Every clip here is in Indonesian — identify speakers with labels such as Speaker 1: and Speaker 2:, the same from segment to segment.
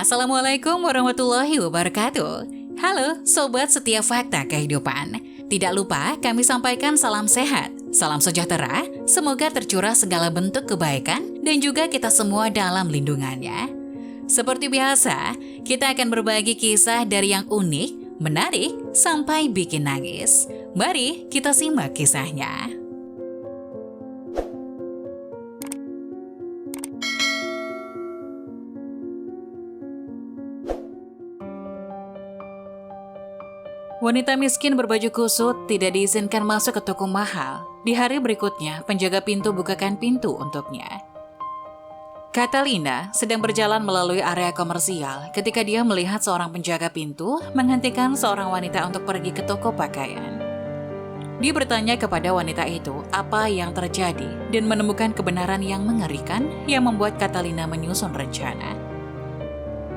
Speaker 1: Assalamualaikum warahmatullahi wabarakatuh. Halo Sobat Setiap Fakta Kehidupan. Tidak lupa kami sampaikan salam sehat, salam sejahtera, semoga tercurah segala bentuk kebaikan dan juga kita semua dalam lindungannya. Seperti biasa, kita akan berbagi kisah dari yang unik, menarik, sampai bikin nangis. Mari kita simak kisahnya. Wanita miskin berbaju kusut tidak diizinkan masuk ke toko mahal. Di hari berikutnya, penjaga pintu bukakan pintu untuknya. Catalina sedang berjalan melalui area komersial ketika dia melihat seorang penjaga pintu menghentikan seorang wanita untuk pergi ke toko pakaian. Dia bertanya kepada wanita itu apa yang terjadi dan menemukan kebenaran yang mengerikan yang membuat Catalina menyusun rencana.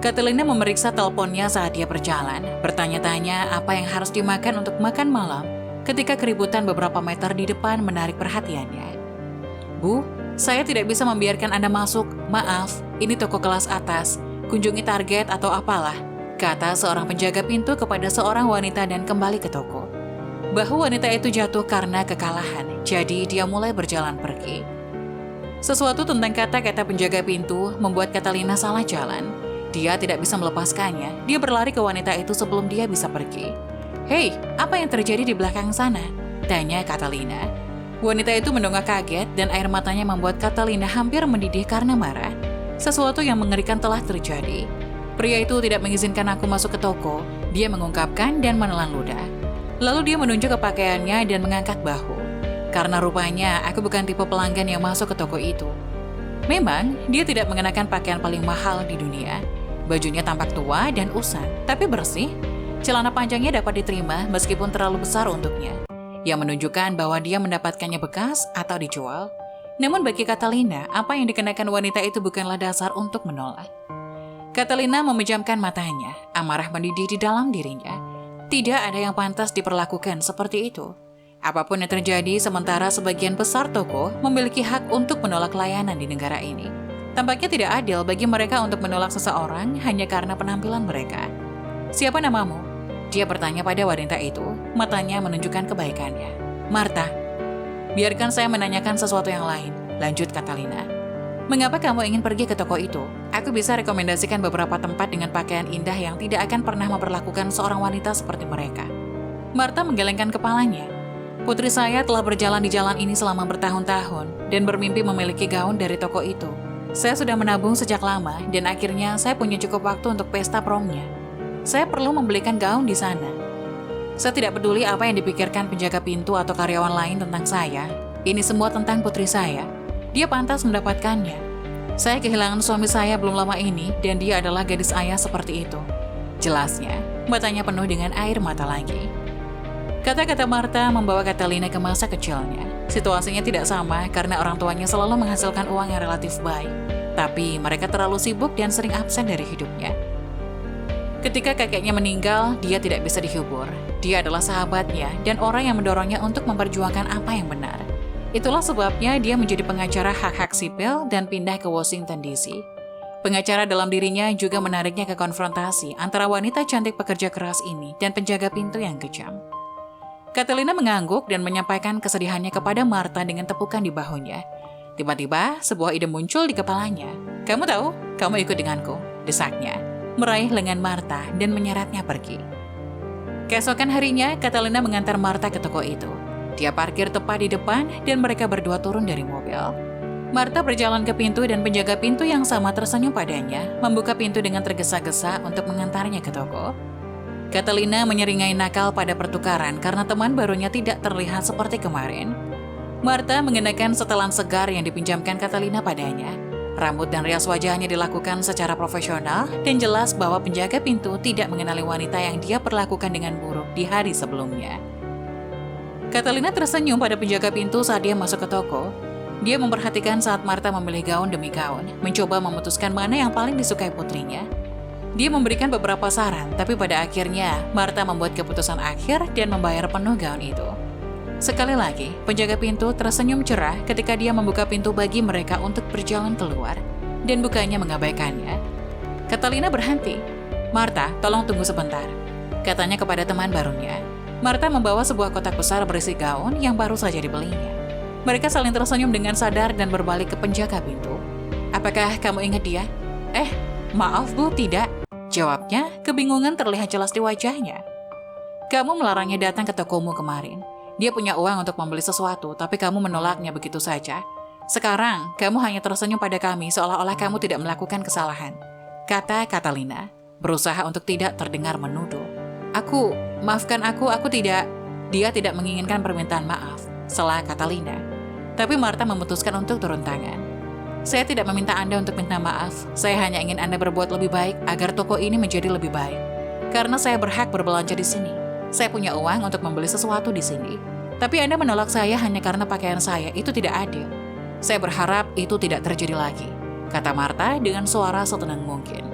Speaker 1: Catalina memeriksa teleponnya saat dia berjalan, bertanya-tanya apa yang harus dimakan untuk makan malam ketika keributan beberapa meter di depan menarik perhatiannya. "Bu, saya tidak bisa membiarkan Anda masuk. Maaf, ini toko kelas atas. Kunjungi Target atau apalah," kata seorang penjaga pintu kepada seorang wanita dan kembali ke toko. Bahu wanita itu jatuh karena kekalahan, jadi dia mulai berjalan pergi. Sesuatu tentang kata-kata penjaga pintu membuat Catalina salah jalan. Dia tidak bisa melepaskannya. Dia berlari ke wanita itu sebelum dia bisa pergi. "Hei, apa yang terjadi di belakang sana?" tanya Catalina. Wanita itu mendongak kaget dan air matanya membuat Catalina hampir mendidih karena marah. Sesuatu yang mengerikan telah terjadi. "Pria itu tidak mengizinkan aku masuk ke toko," dia mengungkapkan dan menelan ludah. Lalu dia menunjuk ke pakaiannya dan mengangkat bahu. "Karena rupanya aku bukan tipe pelanggan yang masuk ke toko itu." Memang, dia tidak mengenakan pakaian paling mahal di dunia. Bajunya tampak tua dan usang, tapi bersih. Celana panjangnya dapat diterima meskipun terlalu besar untuknya, yang menunjukkan bahwa dia mendapatkannya bekas atau dijual. Namun bagi Catalina, apa yang dikenakan wanita itu bukanlah dasar untuk menolak. Catalina memejamkan matanya, amarah mendidih di dalam dirinya. Tidak ada yang pantas diperlakukan seperti itu. Apapun yang terjadi, sementara sebagian besar toko memiliki hak untuk menolak layanan di negara ini. Tampaknya tidak adil bagi mereka untuk menolak seseorang hanya karena penampilan mereka. "Siapa namamu?" dia bertanya pada wanita itu, matanya menunjukkan kebaikannya. "Marta." "Biarkan saya menanyakan sesuatu yang lain," lanjut Catalina. "Mengapa kamu ingin pergi ke toko itu? Aku bisa rekomendasikan beberapa tempat dengan pakaian indah yang tidak akan pernah memperlakukan seorang wanita seperti mereka." Marta menggelengkan kepalanya. "Putri saya telah berjalan di jalan ini selama bertahun-tahun dan bermimpi memiliki gaun dari toko itu. Saya sudah menabung sejak lama dan akhirnya saya punya cukup waktu untuk pesta promnya. Saya perlu membelikan gaun di sana. Saya tidak peduli apa yang dipikirkan penjaga pintu atau karyawan lain tentang saya. Ini semua tentang putri saya. Dia pantas mendapatkannya. Saya kehilangan suami saya belum lama ini dan dia adalah gadis ayah seperti itu," jelasnya, matanya penuh dengan air mata lagi. Kata-kata Marta membawa Catalina ke masa kecilnya. Situasinya tidak sama karena orang tuanya selalu menghasilkan uang yang relatif baik. Tapi mereka terlalu sibuk dan sering absen dari hidupnya. Ketika kakeknya meninggal, dia tidak bisa dihibur. Dia adalah sahabatnya dan orang yang mendorongnya untuk memperjuangkan apa yang benar. Itulah sebabnya dia menjadi pengacara hak-hak sipil dan pindah ke Washington DC. Pengacara dalam dirinya juga menariknya ke konfrontasi antara wanita cantik pekerja keras ini dan penjaga pintu yang kejam. Catalina mengangguk dan menyampaikan kesedihannya kepada Marta dengan tepukan di bahunya. Tiba-tiba, sebuah ide muncul di kepalanya. "Kamu tahu, kamu ikut denganku," desaknya, meraih lengan Marta dan menyeretnya pergi. Keesokan harinya, Catalina mengantar Marta ke toko itu. Dia parkir tepat di depan dan mereka berdua turun dari mobil. Marta berjalan ke pintu dan penjaga pintu yang sama tersenyum padanya, membuka pintu dengan tergesa-gesa untuk mengantarnya ke toko. Catalina menyeringai nakal pada pertukaran karena teman barunya tidak terlihat seperti kemarin. Marta mengenakan setelan segar yang dipinjamkan Catalina padanya. Rambut dan rias wajahnya dilakukan secara profesional dan jelas bahwa penjaga pintu tidak mengenali wanita yang dia perlakukan dengan buruk di hari sebelumnya. Catalina tersenyum pada penjaga pintu saat dia masuk ke toko. Dia memperhatikan saat Marta memilih gaun demi gaun, mencoba memutuskan mana yang paling disukai putrinya. Dia memberikan beberapa saran, tapi pada akhirnya Marta membuat keputusan akhir dan membayar penuh gaun itu. Sekali lagi, penjaga pintu tersenyum cerah ketika dia membuka pintu bagi mereka untuk berjalan keluar, dan bukannya mengabaikannya. Catalina berhenti. "Martha, tolong tunggu sebentar," katanya kepada teman barunya. Martha membawa sebuah kotak besar berisi gaun yang baru saja dibelinya. Mereka saling tersenyum dengan sadar dan berbalik ke penjaga pintu. "Apakah kamu ingat dia?" Maaf Bu, tidak," jawabnya. Kebingungan terlihat jelas di wajahnya. "Kamu melarangnya datang ke tokomu kemarin. Dia punya uang untuk membeli sesuatu, tapi kamu menolaknya begitu saja. Sekarang, kamu hanya tersenyum pada kami seolah-olah kamu tidak melakukan kesalahan," kata Catalina, berusaha untuk tidak terdengar menuduh. Maafkan aku tidak." "Dia tidak menginginkan permintaan maaf," sela Catalina. Tapi Martha memutuskan untuk turun tangan. "Saya tidak meminta Anda untuk minta maaf. Saya hanya ingin Anda berbuat lebih baik agar toko ini menjadi lebih baik. Karena saya berhak berbelanja di sini. Saya punya uang untuk membeli sesuatu di sini. Tapi Anda menolak saya hanya karena pakaian saya. Itu tidak adil. Saya berharap itu tidak terjadi lagi," kata Martha dengan suara setenang mungkin.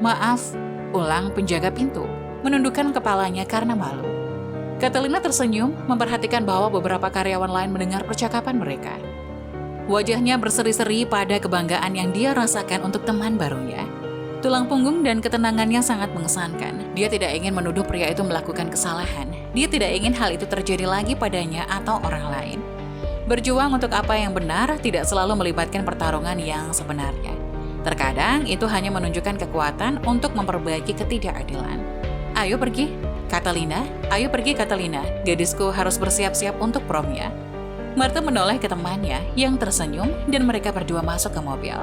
Speaker 1: "Maaf," ulang penjaga pintu, menundukkan kepalanya karena malu. Catalina tersenyum, memperhatikan bahwa beberapa karyawan lain mendengar percakapan mereka. Wajahnya berseri-seri pada kebanggaan yang dia rasakan untuk teman barunya. Tulang punggung dan ketenangannya sangat mengesankan. Dia tidak ingin menuduh pria itu melakukan kesalahan. Dia tidak ingin hal itu terjadi lagi padanya atau orang lain. Berjuang untuk apa yang benar tidak selalu melibatkan pertarungan yang sebenarnya. Terkadang itu hanya menunjukkan kekuatan untuk memperbaiki ketidakadilan. "Ayo pergi, Catalina. Ayo pergi, Catalina. Gadisku harus bersiap-siap untuk promnya." Martha menoleh ke temannya yang tersenyum dan mereka berdua masuk ke mobil.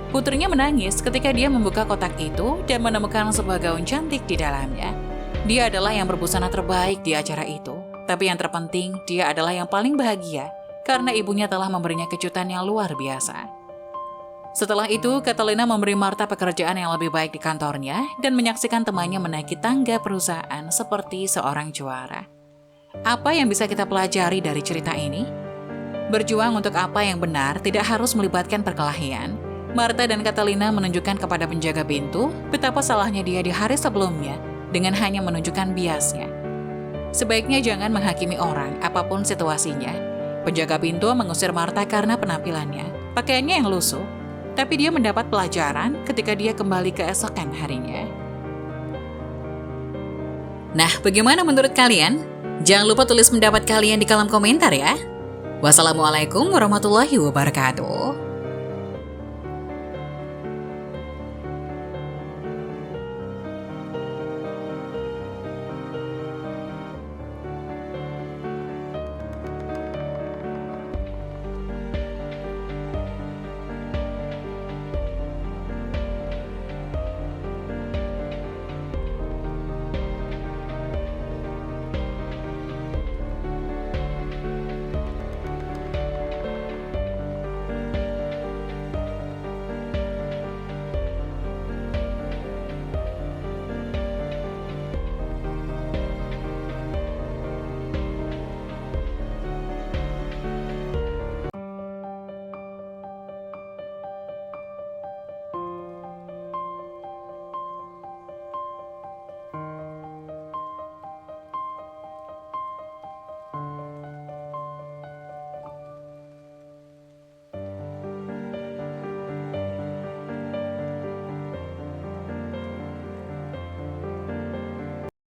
Speaker 1: Putrinya menangis ketika dia membuka kotak itu dan menemukan sebuah gaun cantik di dalamnya. Dia adalah yang berbusana terbaik di acara itu. Tapi yang terpenting, dia adalah yang paling bahagia karena ibunya telah memberinya kejutan yang luar biasa. Setelah itu, Catalina memberi Martha pekerjaan yang lebih baik di kantornya dan menyaksikan temannya menaiki tangga perusahaan seperti seorang juara. Apa yang bisa kita pelajari dari cerita ini? Berjuang untuk apa yang benar tidak harus melibatkan perkelahian. Martha dan Catalina menunjukkan kepada penjaga pintu betapa salahnya dia di hari sebelumnya dengan hanya menunjukkan biasnya. Sebaiknya jangan menghakimi orang, apapun situasinya. Penjaga pintu mengusir Martha karena penampilannya, pakaiannya yang lusuh. Tapi dia mendapat pelajaran ketika dia kembali keesokan harinya. Nah, bagaimana menurut kalian? Jangan lupa tulis pendapat kalian di kolom komentar ya. Wassalamualaikum warahmatullahi wabarakatuh.